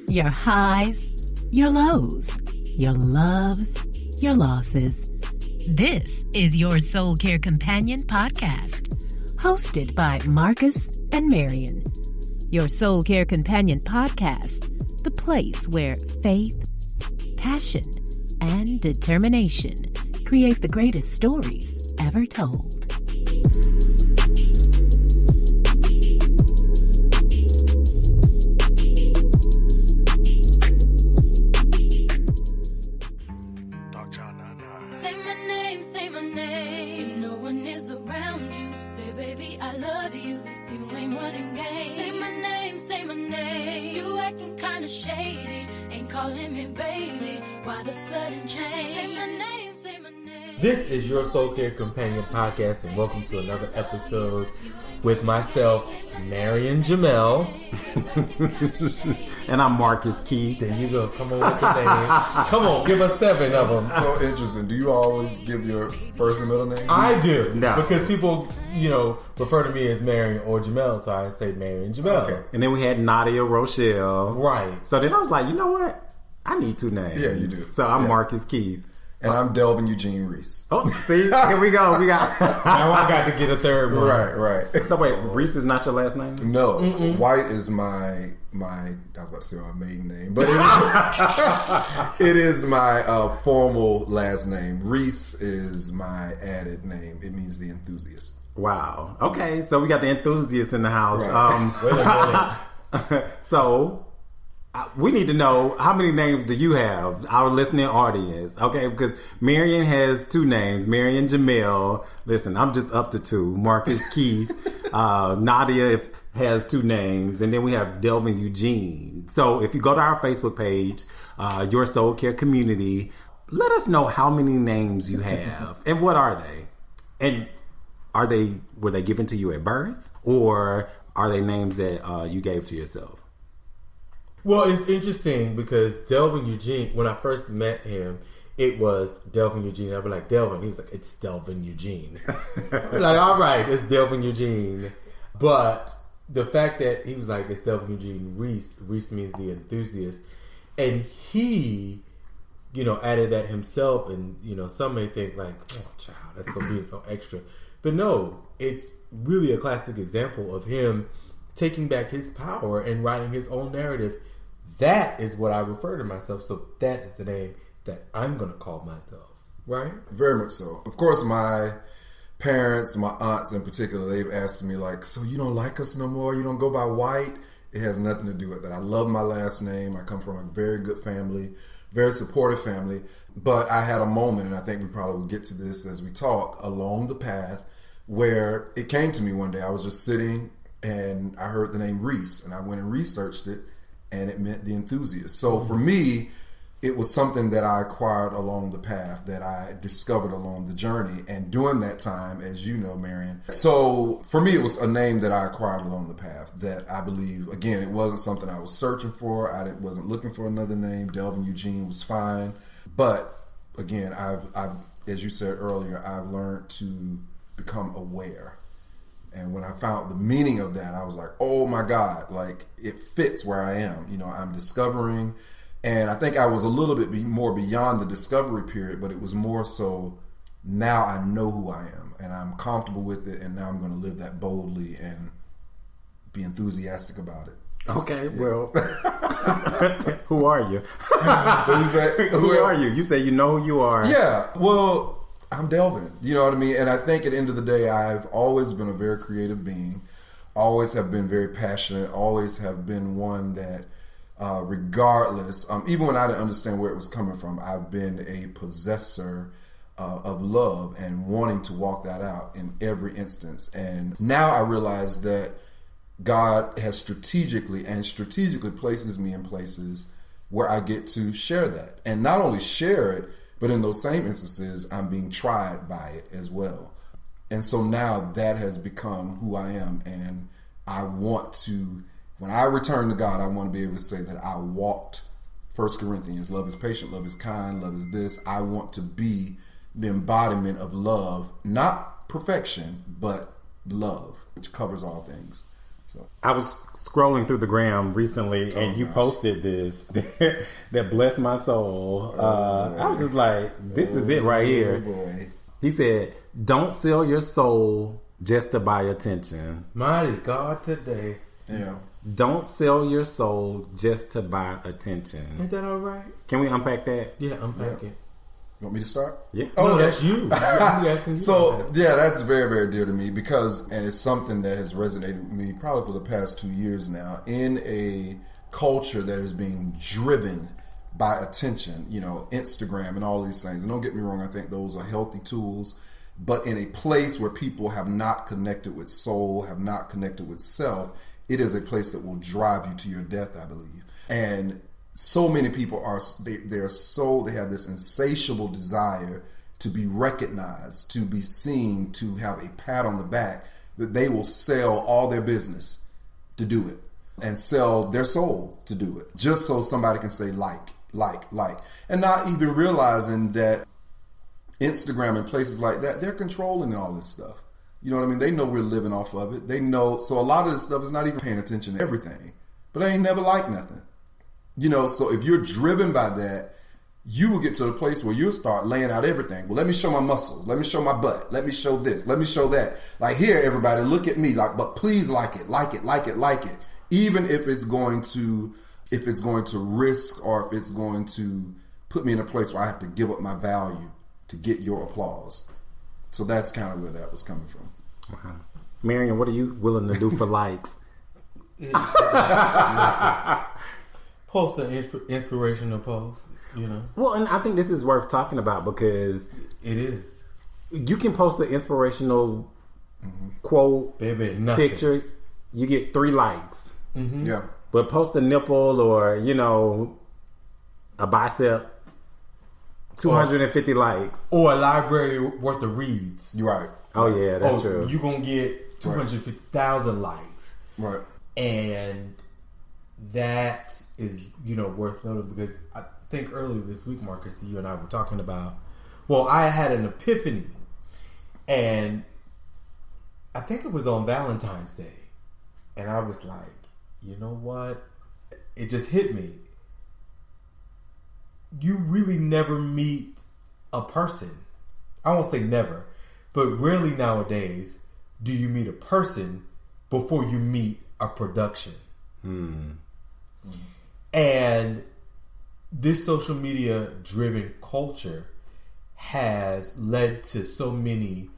Your highs, your lows, your loves, your losses. This is your Soul Care Companion podcast, hosted by Marcus and Marion. Your Soul Care Companion podcast, the place where faith, passion, and determination create the greatest stories ever told. Say my name. If no one is around you, say, baby, I love you. If you ain't running game, say my name. You acting kinda shady, ain't calling me baby. Why the sudden change? Say my name, say my name. This is your Soul Care Companion podcast, and welcome to another episode with myself, Marion Jamel. And I'm Marcus Keith. There you go. Come on with the name. Come on, give us 7 of them. So interesting. Do you always give your first and middle name? I do. No. Because people, refer to me as Marion or Jamel, so I say Marion Jamel. Okay. And then we had Nadia Rochelle. Right. So then I was like, you know what? I need 2 names. Yeah, you do. So I'm Marcus Keith. And I'm Delvin Eugene Rhys. Oh, see? Here we go. We got... Now I got to get a third one. Right. So wait, Rhys is not your last name? No. White is my I was about to say my maiden name, but it is my formal last name. Rhys is my added name. It means the enthusiast. Wow. Okay, so we got the enthusiast in the house. Right. Wait a minute. So... we need to know, how many names do you have, our listening audience? Okay, because Marion has 2 names, Marion Jamel. Listen, I'm just up to 2. Marcus Keith. Nadia has 2 names. And then we have Delvin Eugene. So if you go to our Facebook page, Your Soul Care Community, let us know how many names you have. And what are they? And were they given to you at birth? Or are they names that you gave to yourself? Well, it's interesting because Delvin Eugene, when I first met him, it was Delvin Eugene. I'd be like, Delvin. He was like, it's Delvin Eugene. Like, all right, it's Delvin Eugene. But the fact that he was like, it's Delvin Eugene Rhys. Rhys means the enthusiast. And he, added that himself. And, some may think like, oh, child, that's so being so extra. But no, it's really a classic example of him taking back his power and writing his own narrative. That is what I refer to myself. So that is the name that I'm going to call myself. Right? Very much so. Of course, my parents, my aunts in particular, they've asked me like, so you don't like us no more? You don't go by White? It has nothing to do with that. I love my last name. I come from a very good family, very supportive family. But I had a moment, and I think we probably will get to this as we talk, along the path where it came to me one day. I was just sitting and I heard the name Rhys, and I went and researched it, and it meant the enthusiast. So for me, it was something that I acquired along the path, that I discovered along the journey. And during that time, as you know, Marion, so for me, it was a name that I acquired along the path that I believe, again, it wasn't something I was searching for. I wasn't looking for another name. Delvin Eugene was fine. But again, I've as you said earlier, I've learned to become aware. And when I found the meaning of that, I was like, oh my God, like it fits where I am. I'm discovering. And I think I was a little bit more beyond the discovery period, but it was more so now I know who I am and I'm comfortable with it. And now I'm going to live that boldly and be enthusiastic about it. Okay, well, who are you? Who are you? You say you know who you are. Yeah, well, I'm Delvin, you know what I mean? And I think at the end of the day, I've always been a very creative being, always have been very passionate, always have been one that, regardless, even when I didn't understand where it was coming from, I've been a possessor of love and wanting to walk that out in every instance. And now I realize that God has strategically places me in places where I get to share that. And not only share it, but in those same instances, I'm being tried by it as well. And so now that has become who I am. And I want to, when I return to God, I want to be able to say that I walked 1 Corinthians. Love is patient, love is kind, love is this. I want to be the embodiment of love, not perfection, but love, which covers all things. So I was scrolling through the gram recently, and you posted this that blessed my soul. I was just like, this is it right here. Boy. He said, "Don't sell your soul just to buy attention." Mighty God today. Yeah. Don't sell your soul just to buy attention. Ain't that all right? Can we unpack that? Yeah, unpack it. You want me to start? Yeah. Oh, Okay. that's you. I'm asking you. So yeah, that's very, very dear to me because, and it's something that has resonated with me probably for the past 2 years now. In a culture that is being driven by attention, Instagram and all these things. And don't get me wrong, I think those are healthy tools. But in a place where people have not connected with soul, have not connected with self, it is a place that will drive you to your death, I believe. And so many people they have this insatiable desire to be recognized, to be seen, to have a pat on the back, that they will sell all their business to do it and sell their soul to do it, just so somebody can say like, and not even realizing that Instagram and places like that, they're controlling all this stuff. You know what I mean? They know we're living off of it. They know. So a lot of this stuff is not even paying attention to everything, but they ain't never liked nothing. So if you're driven by that, you will get to the place where you'll start laying out everything. Well, let me show my muscles. Let me show my butt. Let me show this. Let me show that. Like, here, everybody, look at me. Like, but please like it. Even if it's going to risk, or if it's going to put me in a place where I have to give up my value to get your applause. So that's kind of where that was coming from. Wow. Marion, what are you willing to do for likes? Post an inspirational post, Well, and I think this is worth talking about because it is. You can post an inspirational quote, picture, you get 3 likes. Mm-hmm. Yeah. But post a nipple or, a bicep, 250 likes. Or a library worth of reads. You're right. Oh, yeah, that's true. You're going to get 250,000 likes. Right. And that is, worth noting because I think earlier this week, Marcus, you and I were talking about, I had an epiphany. And I think it was on Valentine's Day. And I was like, you know what? It just hit me. You really never meet a person. I won't say never, but rarely nowadays do you meet a person before you meet a production. And this social media driven culture has led to so many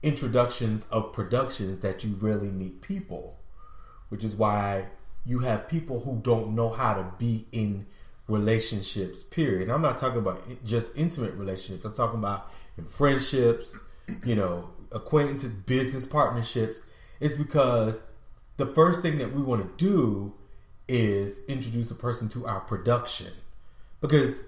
introductions of productions that you rarely meet people, which is why you have people who don't know how to be in relationships, period. And I'm not talking about just intimate relationships. I'm talking about in friendships, acquaintances, business partnerships. It's because the first thing that we want to do is introduce a person to our production. Because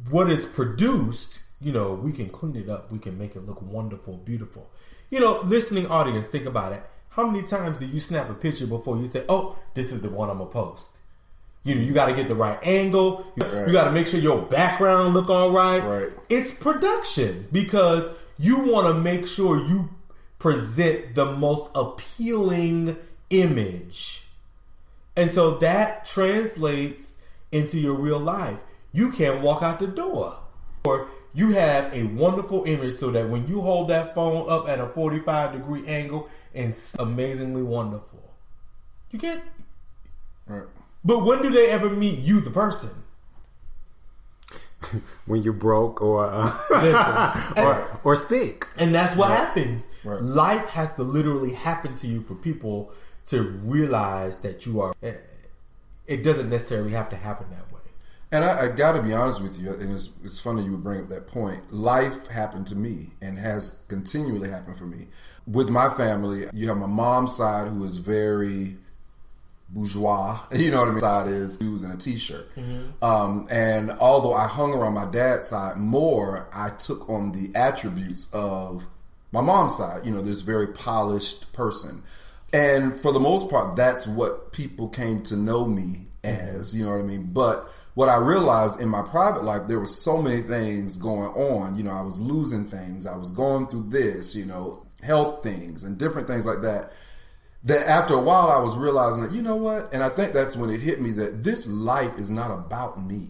what is produced, we can clean it up. We can make it look wonderful, beautiful. Listening audience, think about it. How many times do you snap a picture before you say, oh, this is the one I'm going to post? You got to get the right angle. You got to make sure your background look all right. Right. It's production because you want to make sure you present the most appealing image. And so that translates into your real life. You can't walk out the door. Or you have a wonderful image so that when you hold that phone up at a 45-degree angle, it's amazingly wonderful. You can't. Right. But when do they ever meet you, the person? When you're broke or or sick. And that's what happens. Right. Life has to literally happen to you for people to realize that you are. It doesn't necessarily have to happen that way. And I got to be honest with you, and it's funny you would bring up that point. Life happened to me and has continually happened for me. With my family, you have my mom's side who is very bourgeois, you know what I mean? Side is shoes and a t-shirt. Mm-hmm. And although I hung around my dad's side more, I took on the attributes of my mom's side, this very polished person. And for the most part, that's what people came to know me as, you know what I mean? But what I realized in my private life, there were so many things going on. I was losing things. I was going through this, health things and different things like that. that after a while I was realizing that, you know what? And I think that's when it hit me that this life is not about me.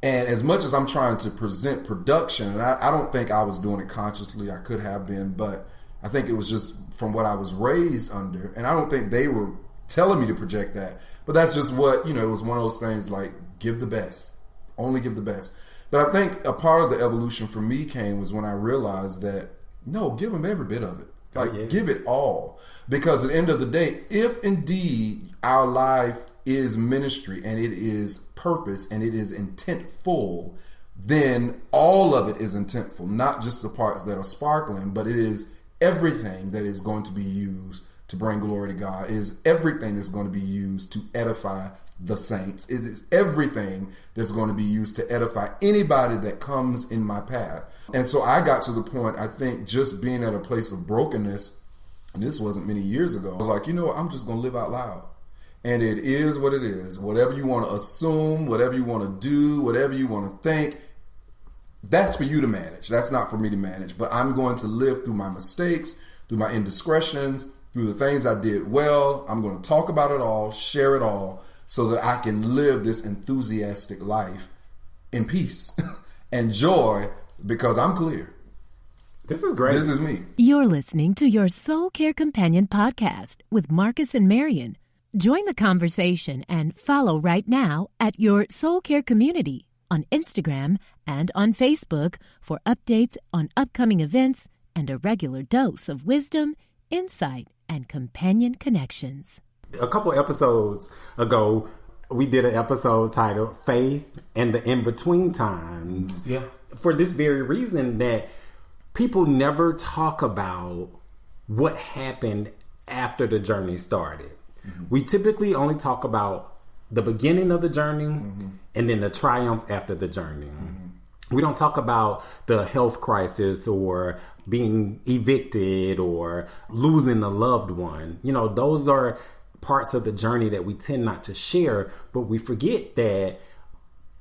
And as much as I'm trying to present production, and I don't think I was doing it consciously, I could have been, but I think it was just from what I was raised under. And I don't think they were telling me to project that. But that's just what, it was one of those things like, give the best. Only give the best. But I think a part of the evolution for me came was when I realized that, no, give them every bit of it. Like, give it all. Because at the end of the day, if indeed our life is ministry and it is purpose and it is intentful, then all of it is intentful, not just the parts that are sparkling, but it is everything that is going to be used to bring glory to God. It is everything that's going to be used to edify the saints. It is everything that's going to be used to edify anybody that comes in my path. And so I got to the point, I think, just being at a place of brokenness, and this wasn't many years ago, I was like, I'm just going to live out loud. And it is what it is. Whatever you want to assume, whatever you want to do, whatever you want to think, that's for you to manage. That's not for me to manage. But I'm going to live through my mistakes, through my indiscretions, through the things I did well. I'm going to talk about it all, share it all, so that I can live this enthusiastic life in peace and joy, because I'm clear. This is great. This is me. You're listening to your Soul Care Companion podcast with Marcus and Marion. Join the conversation and follow right now at your Soul Care Community on Instagram and on Facebook for updates on upcoming events and a regular dose of wisdom, insight, and companion connections. A couple episodes ago, we did an episode titled Faith and the In-Between Times. Yeah. For this very reason that people never talk about what happened after the journey started. Mm-hmm. We typically only talk about the beginning of the journey and then the triumph after the journey. We don't talk about the health crisis or being evicted or losing a loved one. Those are parts of the journey that we tend not to share, but we forget that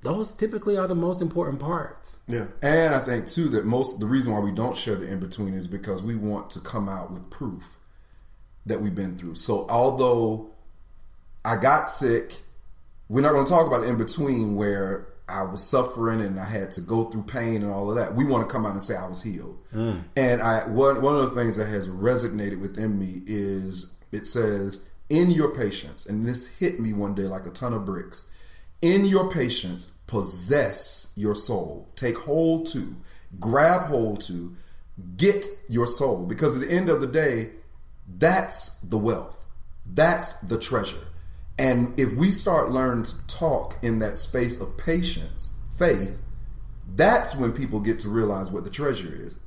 those typically are the most important parts. Yeah. And I think too that the reason why we don't share the in-between is because we want to come out with proof that we've been through. So although I got sick, we're not going to talk about the in-between where I was suffering and I had to go through pain and all of that. We want to come out and say I was healed. And one of the things that has resonated within me is it says, in your patience, and this hit me one day like a ton of bricks, in your patience, possess your soul. Take hold to, grab hold to, get your soul. Because at the end of the day, that's the wealth. That's the treasure. And if we start learning to talk in that space of patience, faith, that's when people get to realize what the treasure is.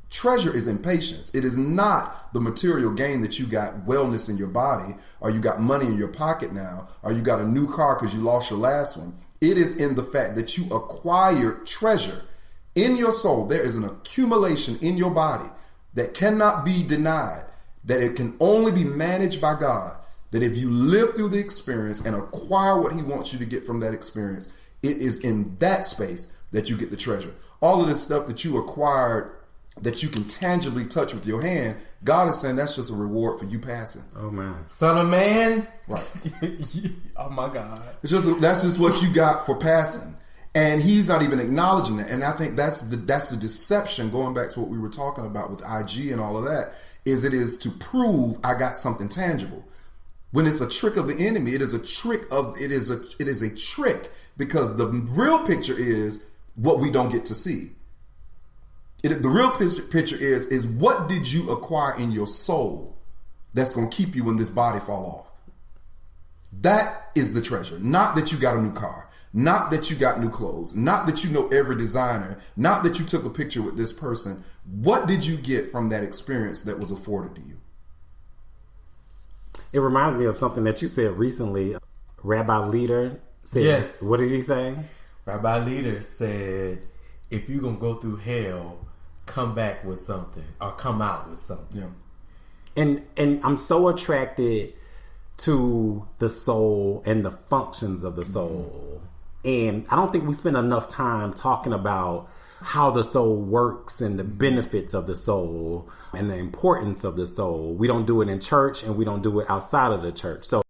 Treasure is in patience. It is not the material gain that you got wellness in your body, or you got money in your pocket now, or you got a new car because you lost your last one. It is in the fact that you acquired treasure in your soul. There is an accumulation in your body that cannot be denied, that it can only be managed by God. That if you live through the experience and acquire what he wants you to get from that experience, it is in that space that you get the treasure. All of this stuff that you acquired that you can tangibly touch with your hand, God is saying that's just a reward for you passing. Oh man. Son of man. Right. Oh my God. That's just what you got for passing. And he's not even acknowledging that. And I think that's the deception, going back to what we were talking about with IG and all of that, is it is to prove I got something tangible. When it's a trick of the enemy, it is a trick because the real picture is what we don't get to see. The real picture is what did you acquire in your soul that's going to keep you when this body fall off. That is the treasure. Not that you got a new car, not that you got new clothes, not that you know every designer, not that you took a picture with this person. What did you get from that experience that was afforded to you? It reminded me of something that you said recently. Rabbi Leader said, yes. What did he say? Rabbi Leader said, if you're going to go through hell, come back with something or come out with something. Yeah. And I'm so attracted to the soul and the functions of the soul. And I don't think we spend enough time talking about how the soul works and the benefits of the soul and the importance of the soul. We don't do it in church and we don't do it outside of the church. So